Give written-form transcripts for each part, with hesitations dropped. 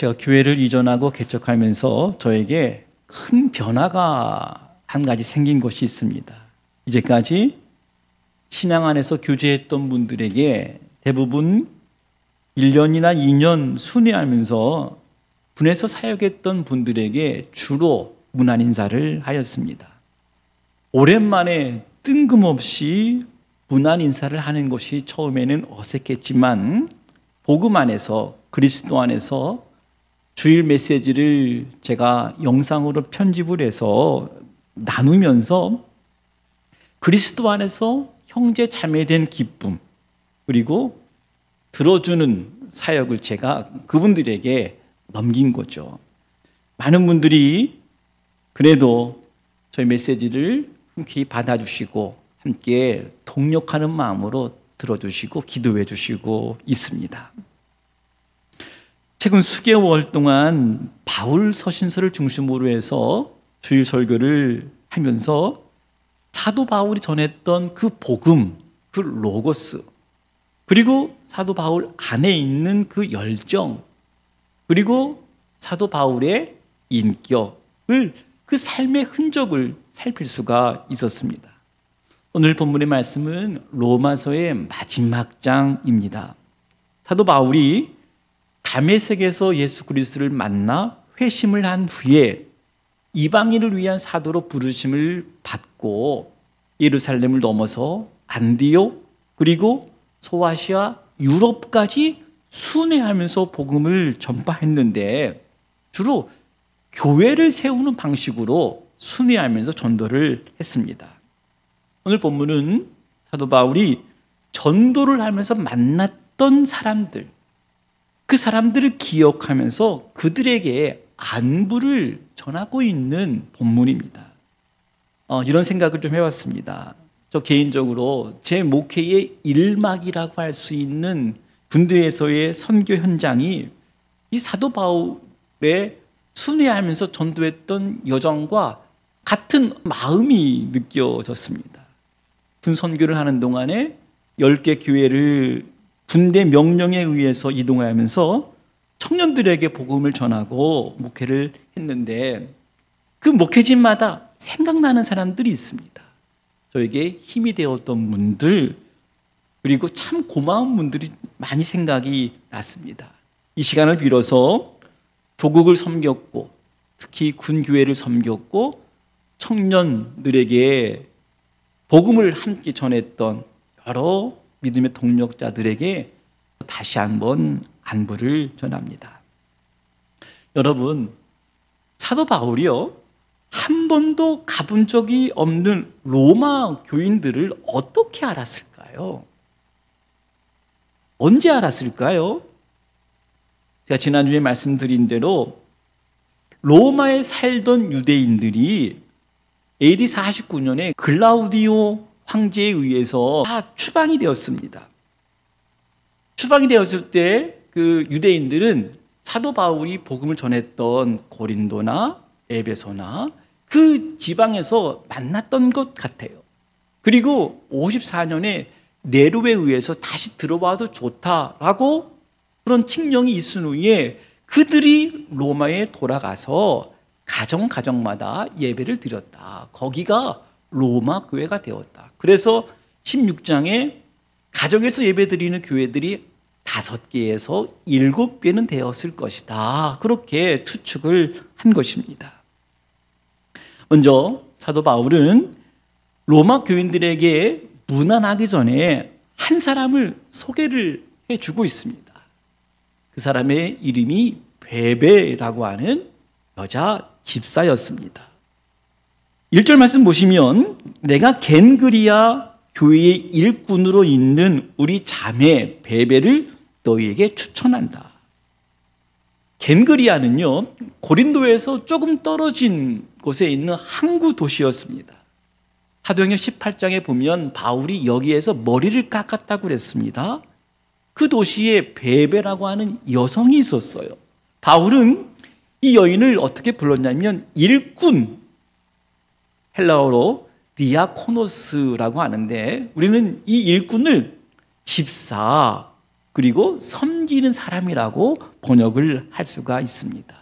제가 교회를 이전하고 개척하면서 저에게 큰 변화가 한 가지 생긴 것이 있습니다. 이제까지 신앙 안에서 교제했던 분들에게 대부분 1년이나 2년 순회하면서 분에서 사역했던 분들에게 주로 문안 인사를 하였습니다. 오랜만에 뜬금없이 문안 인사를 하는 것이 처음에는 어색했지만 복음 안에서, 그리스도 안에서 주일 메시지를 제가 영상으로 편집을 해서 나누면서 그리스도 안에서 형제 자매된 기쁨, 그리고 들어주는 사역을 제가 그분들에게 넘긴 거죠. 많은 분들이 그래도 저희 메시지를 흔쾌히 받아주시고 함께 동력하는 마음으로 들어주시고 기도해 주시고 있습니다. 최근 수개월 동안 바울 서신서를 중심으로 해서 주일 설교를 하면서 사도 바울이 전했던 그 복음, 그 로고스, 그리고 사도 바울 안에 있는 그 열정, 그리고 사도 바울의 인격을, 그 삶의 흔적을 살필 수가 있었습니다. 오늘 본문의 말씀은 로마서의 마지막 장입니다. 사도 바울이 다메섹에서 예수 그리스도를 만나 회심을 한 후에 이방인을 위한 사도로 부르심을 받고 예루살렘을 넘어서 안디옥, 그리고 소아시아, 유럽까지 순회하면서 복음을 전파했는데 주로 교회를 세우는 방식으로 순회하면서 전도를 했습니다. 오늘 본문은 사도 바울이 전도를 하면서 만났던 사람들, 그 사람들을 기억하면서 그들에게 안부를 전하고 있는 본문입니다. 이런 생각을 좀 해봤습니다. 저 개인적으로 제 목회의 일막이라고 할 수 있는 군대에서의 선교 현장이 이 사도 바울의 순회하면서 전도했던 여정과 같은 마음이 느껴졌습니다. 군 선교를 하는 동안에 10개 교회를 군대 명령에 의해서 이동하면서 청년들에게 복음을 전하고 목회를 했는데 그 목회지마다 생각나는 사람들이 있습니다. 저에게 힘이 되었던 분들, 그리고 참 고마운 분들이 많이 생각이 났습니다. 이 시간을 빌어서 조국을 섬겼고 특히 군교회를 섬겼고 청년들에게 복음을 함께 전했던 여러 믿음의 동력자들에게 다시 한번 안부를 전합니다. 여러분, 사도 바울이요, 한 번도 가본 적이 없는 로마 교인들을 어떻게 알았을까요? 언제 알았을까요? 제가 지난주에 말씀드린 대로 로마에 살던 유대인들이 AD 49년에 글라우디오 황제에 의해서 다 추방이 되었습니다. 추방이 되었을 때 그 유대인들은 사도 바울이 복음을 전했던 고린도나 에베소나 그 지방에서 만났던 것 같아요. 그리고 54년에 네로에 의해서 다시 들어와도 좋다라고 그런 칙령이 있은 후에 그들이 로마에 돌아가서 가정마다 예배를 드렸다. 거기가 로마 교회가 되었다. 그래서 16장에 가정에서 예배 드리는 교회들이 5개에서 7개는 되었을 것이다. 그렇게 추측을 한 것입니다. 먼저 사도 바울은 로마 교인들에게 문안하기 전에 한 사람을 소개를 해주고 있습니다. 그 사람의 이름이 베베라고 하는 여자 집사였습니다. 1절 말씀 보시면 내가 겐그리아 교회의 일꾼으로 있는 우리 자매 베베를 너희에게 추천한다. 겐그리아는요, 고린도에서 조금 떨어진 곳에 있는 항구 도시였습니다. 사도행전 18장에 보면 바울이 여기에서 머리를 깎았다고 그랬습니다. 그 도시에 베베라고 하는 여성이 있었어요. 바울은 이 여인을 어떻게 불렀냐면 일꾼, 헬라어로 디아코노스라고 하는데 우리는 이 일꾼을 집사, 그리고 섬기는 사람이라고 번역을 할 수가 있습니다.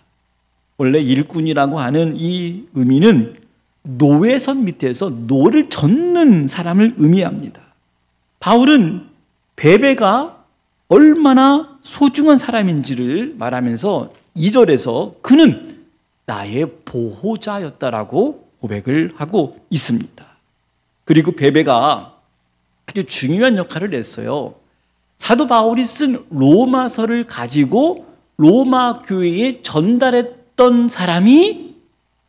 원래 일꾼이라고 하는 이 의미는 노회선 밑에서 노를 젓는 사람을 의미합니다. 바울은 베베가 얼마나 소중한 사람인지를 말하면서 2절에서 그는 나의 보호자였다라고 고백을 하고 있습니다. 그리고 베베가 아주 중요한 역할을 했어요. 사도 바울이 쓴 로마서를 가지고 로마 교회에 전달했던 사람이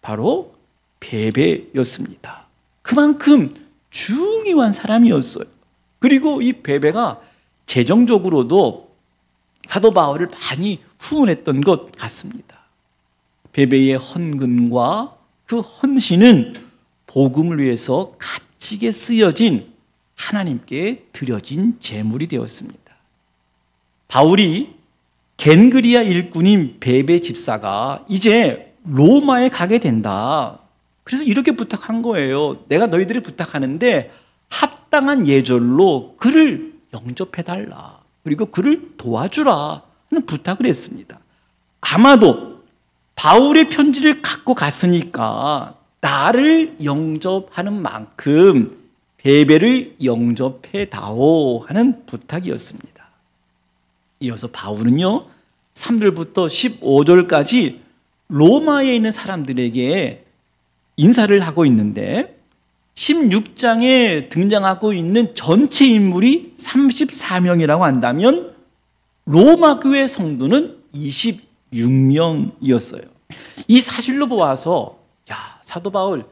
바로 베베였습니다. 그만큼 중요한 사람이었어요. 그리고 이 베베가 재정적으로도 사도 바울을 많이 후원했던 것 같습니다. 베베의 헌금과 그 헌신은 복음을 위해서 값지게 쓰여진 하나님께 드려진 제물이 되었습니다. 바울이 겐그리아 일꾼인 베베 집사가 이제 로마에 가게 된다. 그래서 이렇게 부탁한 거예요. 내가 너희들이 부탁하는데 합당한 예절로 그를 영접해달라. 그리고 그를 도와주라 하는 부탁을 했습니다. 아마도 바울의 편지를 갖고 갔으니까 나를 영접하는 만큼 베베를 영접해다오 하는 부탁이었습니다. 이어서 바울은요 3절부터 15절까지 로마에 있는 사람들에게 인사를 하고 있는데 16장에 등장하고 있는 전체 인물이 34명이라고 한다면 로마 교회 성도는 26명이었어요. 이 사실로 보아서 사도 바울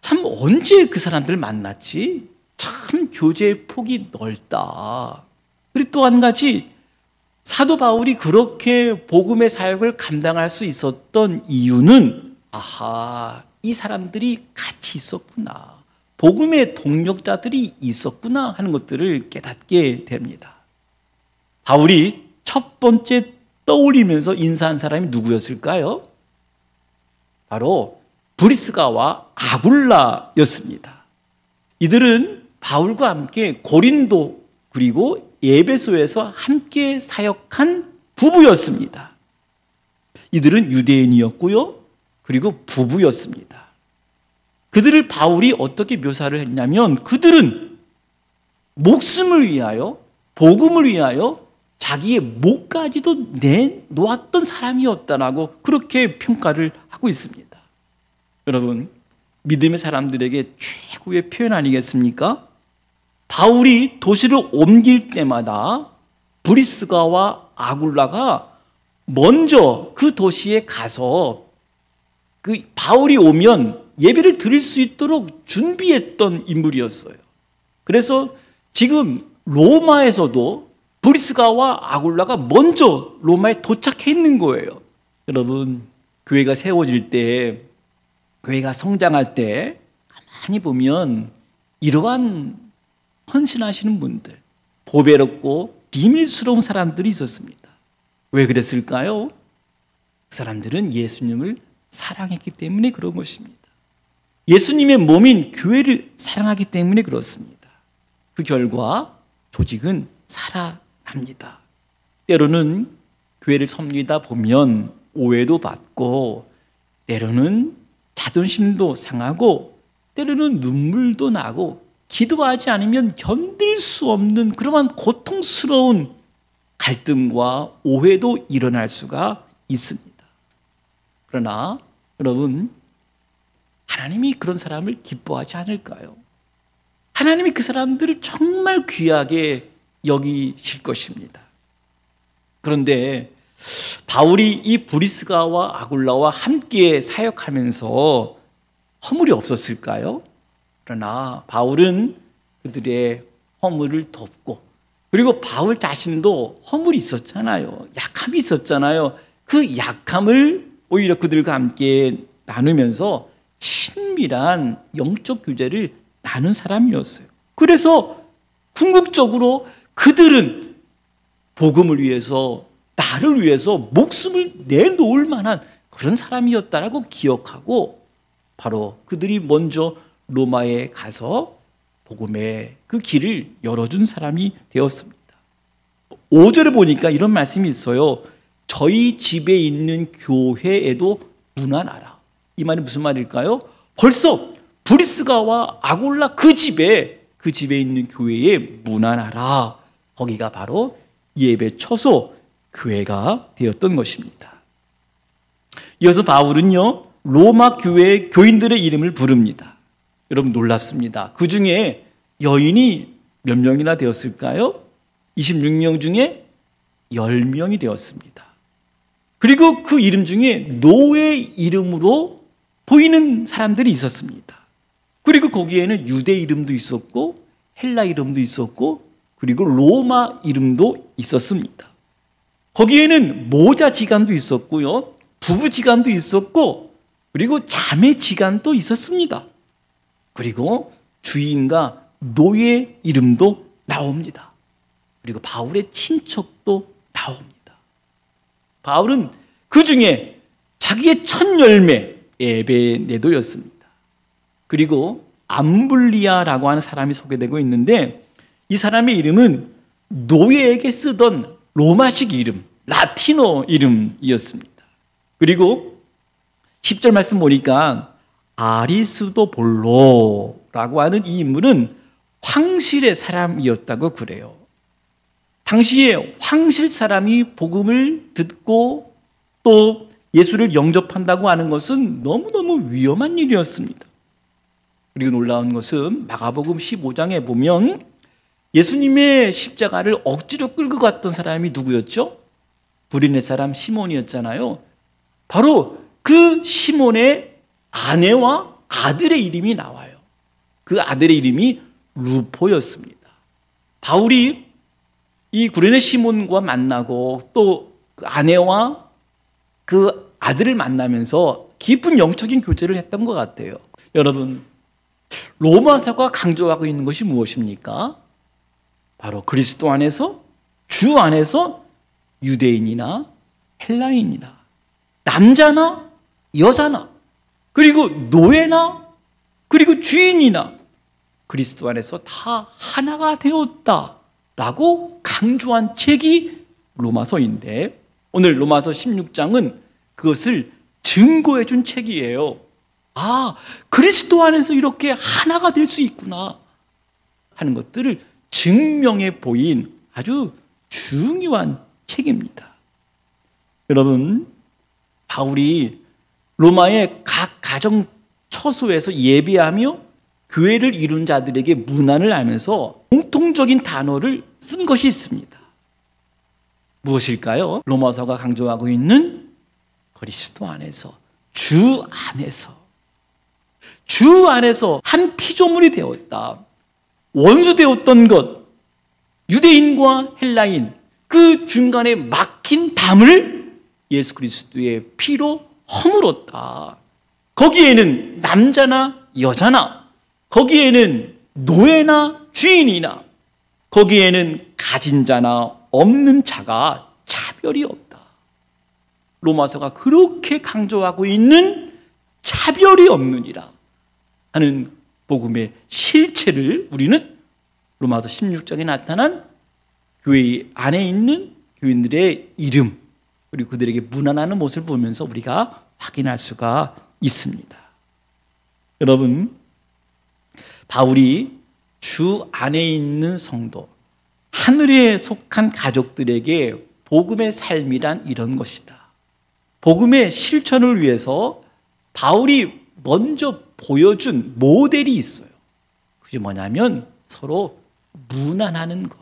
참 언제 그 사람들을 만났지? 참 교제의 폭이 넓다. 그리고 또 한 가지 사도 바울이 그렇게 복음의 사역을 감당할 수 있었던 이유는 이 사람들이 같이 있었구나. 복음의 동력자들이 있었구나 하는 것들을 깨닫게 됩니다. 바울이 첫 번째 떠올리면서 인사한 사람이 누구였을까요? 바로 브리스가와 아굴라였습니다. 이들은 바울과 함께 고린도 그리고 에베소에서 함께 사역한 부부였습니다. 이들은 유대인이었고요. 그리고 부부였습니다. 그들을 바울이 어떻게 묘사를 했냐면 그들은 목숨을 위하여 복음을 위하여 자기의 목까지도 내놓았던 사람이었다라고 그렇게 평가를 하고 있습니다. 여러분, 믿음의 사람들에게 최고의 표현 아니겠습니까? 바울이 도시를 옮길 때마다 브리스가와 아굴라가 먼저 그 도시에 가서 그 바울이 오면 예배를 드릴 수 있도록 준비했던 인물이었어요. 그래서 지금 로마에서도 브리스가와 아굴라가 먼저 로마에 도착해 있는 거예요. 여러분, 교회가 세워질 때, 교회가 성장할 때 가만히 보면 이러한 헌신하시는 분들, 보배롭고 비밀스러운 사람들이 있었습니다. 왜 그랬을까요? 그 사람들은 예수님을 사랑했기 때문에 그런 것입니다. 예수님의 몸인 교회를 사랑하기 때문에 그렇습니다. 그 결과 조직은 살아납니다. 때로는 교회를 섬기다 보면 오해도 받고 때로는 자존심도 상하고 때로는 눈물도 나고 기도하지 않으면 견딜 수 없는 그러한 고통스러운 갈등과 오해도 일어날 수가 있습니다. 그러나 여러분, 하나님이 그런 사람을 기뻐하지 않을까요? 하나님이 그 사람들을 정말 귀하게 여기실 것입니다. 그런데 바울이 이 브리스가와 아굴라와 함께 사역하면서 허물이 없었을까요? 그러나 바울은 그들의 허물을 덮고 그리고 바울 자신도 허물이 있었잖아요. 약함이 있었잖아요. 그 약함을 오히려 그들과 함께 나누면서 친밀한 영적 교제를 나눈 사람이었어요. 그래서 궁극적으로 그들은 복음을 위해서 나를 위해서 목숨을 내놓을 만한 그런 사람이었다라고 기억하고 바로 그들이 먼저 로마에 가서 복음의 그 길을 열어준 사람이 되었습니다. 5절에 보니까 이런 말씀이 있어요. 저희 집에 있는 교회에도 문안하라. 이 말이 무슨 말일까요? 벌써 브리스가와 아굴라 그 집에 있는 교회에 문안하라. 거기가 바로 예배 처소 교회가 되었던 것입니다. 이어서 바울은요, 로마 교회 교인들의 이름을 부릅니다. 여러분 놀랍습니다. 그 중에 여인이 몇 명이나 되었을까요? 26명 중에 10명이 되었습니다. 그리고 그 이름 중에 노예 이름으로 보이는 사람들이 있었습니다. 그리고 거기에는 유대 이름도 있었고 헬라 이름도 있었고 그리고 로마 이름도 있었습니다. 거기에는 모자지간도 있었고요, 부부지간도 있었고 그리고 자매지간도 있었습니다. 그리고 주인과 노예 이름도 나옵니다. 그리고 바울의 친척도 나옵니다. 바울은 그 중에 자기의 첫 열매 에베네도였습니다. 그리고 암블리아라고 하는 사람이 소개되고 있는데 이 사람의 이름은 노예에게 쓰던 로마식 이름, 라틴어 이름이었습니다. 그리고 10절 말씀 보니까 아리스도볼로라고 하는 이 인물은 황실의 사람이었다고 그래요. 당시에 황실 사람이 복음을 듣고 또 예수를 영접한다고 하는 것은 너무너무 위험한 일이었습니다. 그리고 놀라운 것은 마가복음 15장에 보면 예수님의 십자가를 억지로 끌고 갔던 사람이 누구였죠? 구레네 사람 시몬이었잖아요. 바로 그 시몬의 아내와 아들의 이름이 나와요. 그 아들의 이름이 루포였습니다. 바울이 이 구레네 시몬과 만나고 또 그 아내와 그 아들을 만나면서 깊은 영적인 교제를 했던 것 같아요. 여러분, 로마서가 강조하고 있는 것이 무엇입니까? 바로 그리스도 안에서, 주 안에서 유대인이나 헬라인이나 남자나 여자나 그리고 노예나 그리고 주인이나 그리스도 안에서 다 하나가 되었다라고 강조한 책이 로마서인데 오늘 로마서 16장은 그것을 증거해 준 책이에요. 아, 그리스도 안에서 이렇게 하나가 될 수 있구나 하는 것들을 증명해 보인 아주 중요한 책입니다. 여러분, 바울이 로마의 각 가정 처소에서 예배하며 교회를 이룬 자들에게 문안을 하면서 공통적인 단어를 쓴 것이 있습니다. 무엇일까요? 로마서가 강조하고 있는 그리스도 안에서, 주 안에서 한 피조물이 되었다. 원수 되었던 것, 유대인과 헬라인, 그 중간에 막힌 담을 예수 그리스도의 피로 허물었다. 거기에는 남자나 여자나, 거기에는 노예나 주인이나, 거기에는 가진 자나 없는 자가 차별이 없다. 로마서가 그렇게 강조하고 있는 차별이 없느니라 하는 복음의 실체를 우리는 로마서 16장에 나타난 교회 안에 있는 교인들의 이름 그리고 그들에게 문안하는 모습을 보면서 우리가 확인할 수가 있습니다. 여러분, 바울이 주 안에 있는 성도, 하늘에 속한 가족들에게 복음의 삶이란 이런 것이다. 복음의 실천을 위해서 바울이 먼저 보여준 모델이 있어요. 그게 뭐냐면 서로 문안하는 것.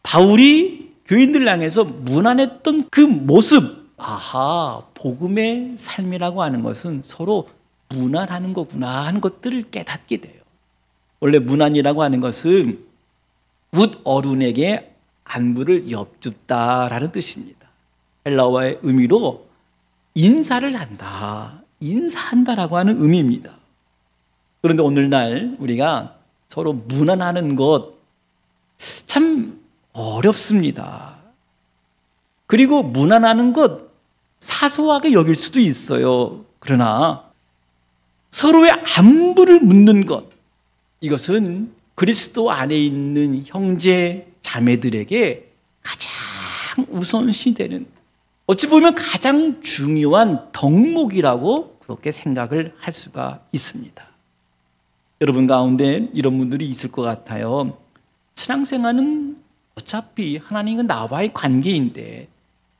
바울이 교인들 향해서 문안했던 그 모습, 아하, 복음의 삶이라고 하는 것은 서로 문안하는 거구나 하는 것들을 깨닫게 돼요. 원래 문안이라고 하는 것은 웃 어른에게 안부를 엿줍다라는 뜻입니다. 헬라어의 의미로 인사를 한다, 인사한다라고 하는 의미입니다. 그런데 오늘날 우리가 서로 문안하는 것 참 어렵습니다. 그리고 문안하는 것 사소하게 여길 수도 있어요. 그러나 서로의 안부를 묻는 것, 이것은 그리스도 안에 있는 형제 자매들에게 가장 가장 우선시되는, 어찌 보면 가장 중요한 덕목이라고 그렇게 생각을 할 수가 있습니다. 여러분 가운데 이런 분들이 있을 것 같아요. 신앙생활은 어차피 하나님과 나와의 관계인데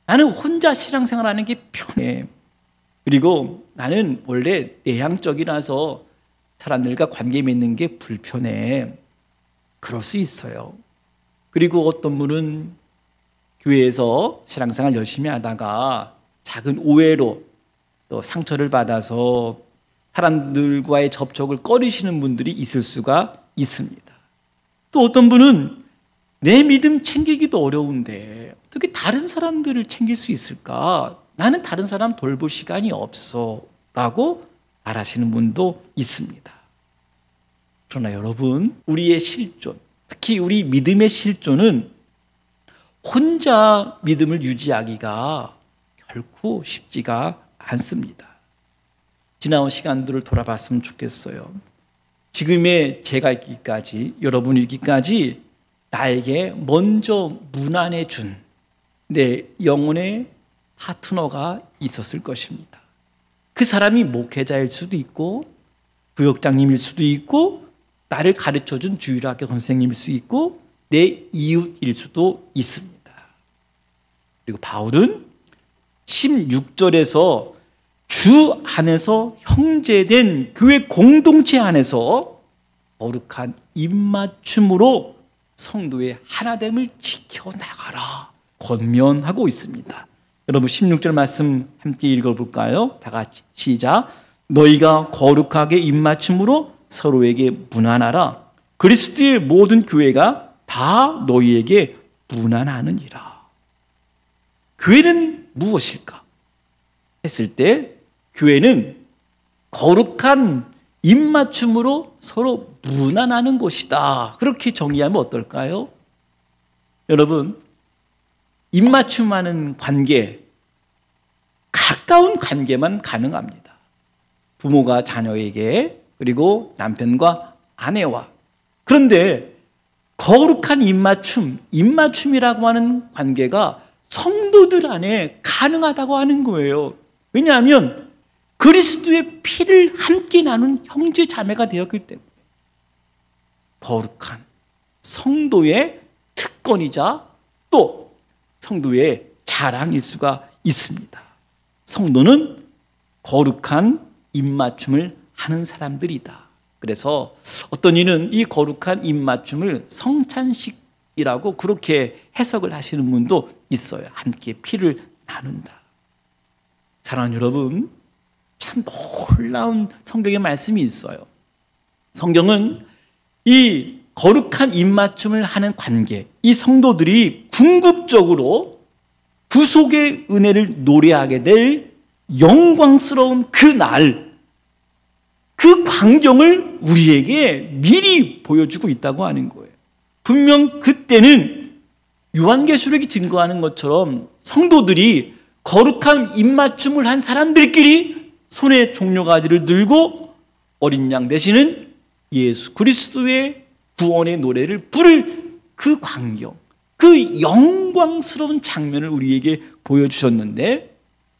나는 혼자 신앙생활하는 게 편해. 그리고 나는 원래 내향적이라서 사람들과 관계 맺는 게 불편해. 그럴 수 있어요. 그리고 어떤 분은 교회에서 신앙생활 열심히 하다가 작은 오해로 또 상처를 받아서 사람들과의 접촉을 꺼리시는 분들이 있을 수가 있습니다. 또 어떤 분은 내 믿음 챙기기도 어려운데 어떻게 다른 사람들을 챙길 수 있을까? 나는 다른 사람 돌볼 시간이 없어 라고 말하시는 분도 있습니다. 그러나 여러분, 우리의 실존, 특히 우리 믿음의 실존은 혼자 믿음을 유지하기가 결코 쉽지가 않습니다. 지나온 시간들을 돌아봤으면 좋겠어요. 지금의 제가 있기까지, 여러분 있기까지 나에게 먼저 문안해 준 내 영혼의 파트너가 있었을 것입니다. 그 사람이 목회자일 수도 있고 구역장님일 수도 있고 나를 가르쳐준 주일학교 선생님일 수 있고 내 이웃일 수도 있습니다. 그리고 바울은 16절에서 주 안에서 형제된 교회 공동체 안에서 거룩한 입맞춤으로 성도의 하나됨을 지켜나가라 권면하고 있습니다. 여러분 16절 말씀 함께 읽어볼까요? 다 같이 시작. 너희가 거룩하게 입맞춤으로 서로에게 문안하라. 그리스도의 모든 교회가 다 너희에게 문안하느니라. 교회는 무엇일까? 했을 때 교회는 거룩한 입맞춤으로 서로 문안하는 곳이다. 그렇게 정의하면 어떨까요? 여러분, 입맞춤하는 관계, 가까운 관계만 가능합니다. 부모가 자녀에게, 그리고 남편과 아내와. 그런데 거룩한 입맞춤이라고 하는 관계가 성도들 안에 가능하다고 하는 거예요. 왜냐하면 그리스도의 피를 함께 나눈 형제 자매가 되었기 때문에 거룩한 성도의 특권이자 또 성도의 자랑일 수가 있습니다. 성도는 거룩한 입맞춤을 하는 사람들이다. 그래서 어떤 이는 이 거룩한 입맞춤을 성찬식이라고 그렇게 해석을 하시는 분도 있어요. 함께 피를 나눈다. 사랑하는 여러분, 참 놀라운 성경의 말씀이 있어요. 성경은 이 거룩한 입맞춤을 하는 관계, 이 성도들이 궁극적으로 구속의 은혜를 노래하게 될 영광스러운 그 날, 그 광경을 우리에게 미리 보여주고 있다고 하는 거예요. 분명 그때는 요한계시록이 증거하는 것처럼 성도들이 거룩한 입맞춤을 한 사람들끼리 손에 종려가지를 들고 어린 양 되시는 예수 그리스도의 구원의 노래를 부를 그 광경, 그 영광스러운 장면을 우리에게 보여주셨는데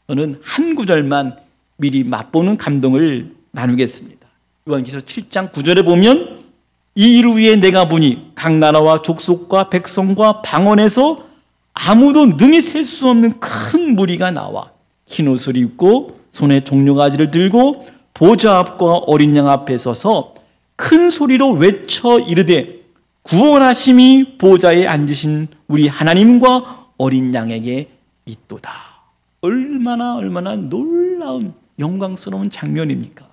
저는 한 구절만 미리 맛보는 감동을 나누겠습니다. 요한계시록 7장 9절에 보면 이 일 후에 내가 보니 각 나라와 족속과 백성과 방언에서 아무도 능히 셀 수 없는 큰 무리가 나와 흰 옷을 입고 손에 종려가지를 들고 보좌 앞과 어린 양 앞에 서서 큰 소리로 외쳐 이르되 구원하심이 보좌에 앉으신 우리 하나님과 어린 양에게 있도다. 얼마나 놀라운 영광스러운 장면입니까?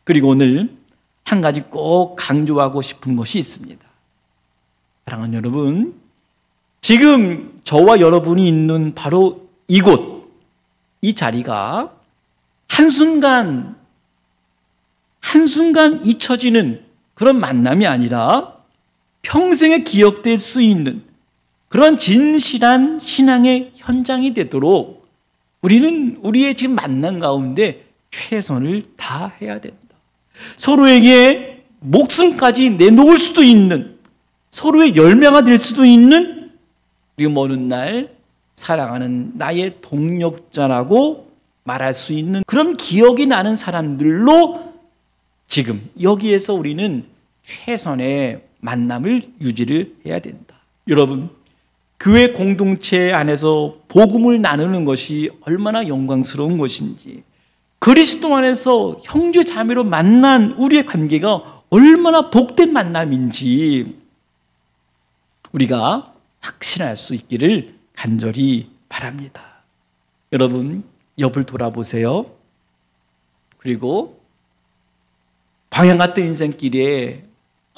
그리고 오늘 한 가지 꼭 강조하고 싶은 것이 있습니다. 사랑하는 여러분, 지금 저와 여러분이 있는 바로 이곳, 이 자리가 한순간 잊혀지는 그런 만남이 아니라 평생에 기억될 수 있는 그런 진실한 신앙의 현장이 되도록 우리는 우리의 지금 만남 가운데 최선을 다해야 된다. 서로에게 목숨까지 내놓을 수도 있는, 서로의 열매가 될 수도 있는 그리고 먼 훗날 사랑하는 나의 동력자라고 말할 수 있는 그런 기억이 나는 사람들로 지금 여기에서 우리는 최선의 만남을 유지를 해야 된다. 여러분, 교회 공동체 안에서 복음을 나누는 것이 얼마나 영광스러운 것인지, 그리스도 안에서 형제 자매로 만난 우리의 관계가 얼마나 복된 만남인지 우리가 확신할 수 있기를 간절히 바랍니다. 여러분, 옆을 돌아보세요. 그리고 방향 같은 인생길에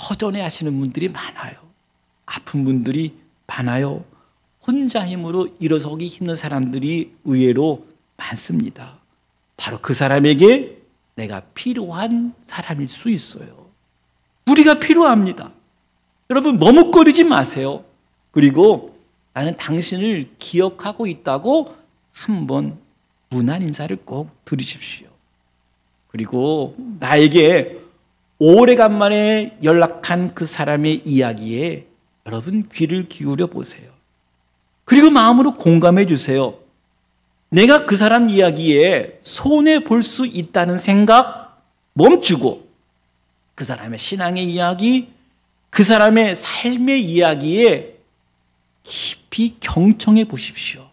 허전해 하시는 분들이 많아요. 아픈 분들이 많아요. 혼자 힘으로 일어서기 힘든 사람들이 의외로 많습니다. 바로 그 사람에게 내가 필요한 사람일 수 있어요. 우리가 필요합니다. 여러분, 머뭇거리지 마세요. 그리고 나는 당신을 기억하고 있다고 한번 문안 인사를 꼭 드리십시오. 그리고 나에게 오래간만에 연락한 그 사람의 이야기에 여러분 귀를 기울여 보세요. 그리고 마음으로 공감해 주세요. 내가 그 사람 이야기에 손해 볼 수 있다는 생각 멈추고 그 사람의 신앙의 이야기, 그 사람의 삶의 이야기에 깊이 경청해 보십시오.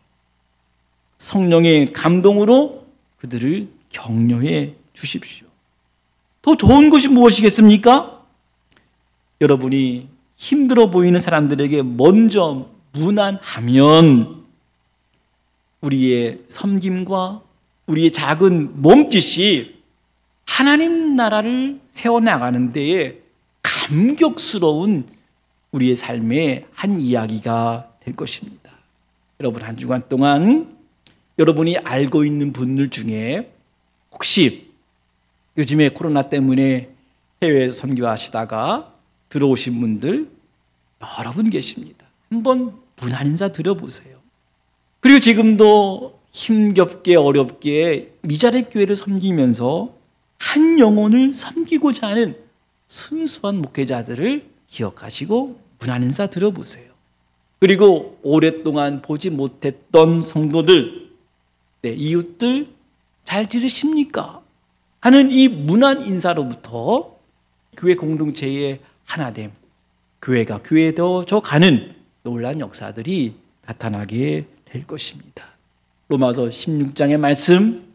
성령의 감동으로 그들을 격려해 주십시오. 더 좋은 것이 무엇이겠습니까? 여러분이 힘들어 보이는 사람들에게 먼저 문안하면 우리의 섬김과 우리의 작은 몸짓이 하나님 나라를 세워나가는 데에 감격스러운 우리의 삶의 한 이야기가 될 것입니다. 여러분, 한 주간 동안 여러분이 알고 있는 분들 중에 혹시 요즘에 코로나 때문에 해외에서 선교하시다가 들어오신 분들 여러 분 계십니다. 한번 문안 인사 드려보세요. 그리고 지금도 힘겹게 어렵게 미자립 교회를 섬기면서 한 영혼을 섬기고자 하는 순수한 목회자들을 기억하시고 문안 인사 드려보세요. 그리고 오랫동안 보지 못했던 성도들, 이웃들 잘 지내십니까? 하는 이 문안 인사로부터 교회 공동체의 하나됨, 교회가 교회되어져 가는 놀라운 역사들이 나타나게 될 것입니다. 로마서 16장의 말씀,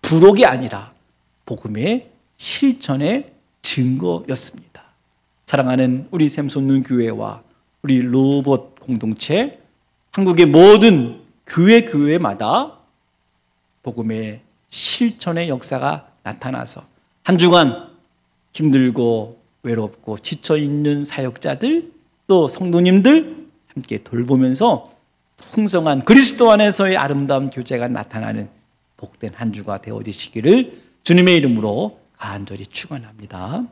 부록이 아니라 복음의 실천의 증거였습니다. 사랑하는 우리 샘솟는 교회와 우리 로봇 공동체, 한국의 모든 교회마다 복음의 실천의 역사가 나타나서 한 주간 힘들고 외롭고 지쳐있는 사역자들 또 성도님들 함께 돌보면서 풍성한 그리스도 안에서의 아름다운 교제가 나타나는 복된 한 주가 되어지시기를 주님의 이름으로 간절히 축원합니다.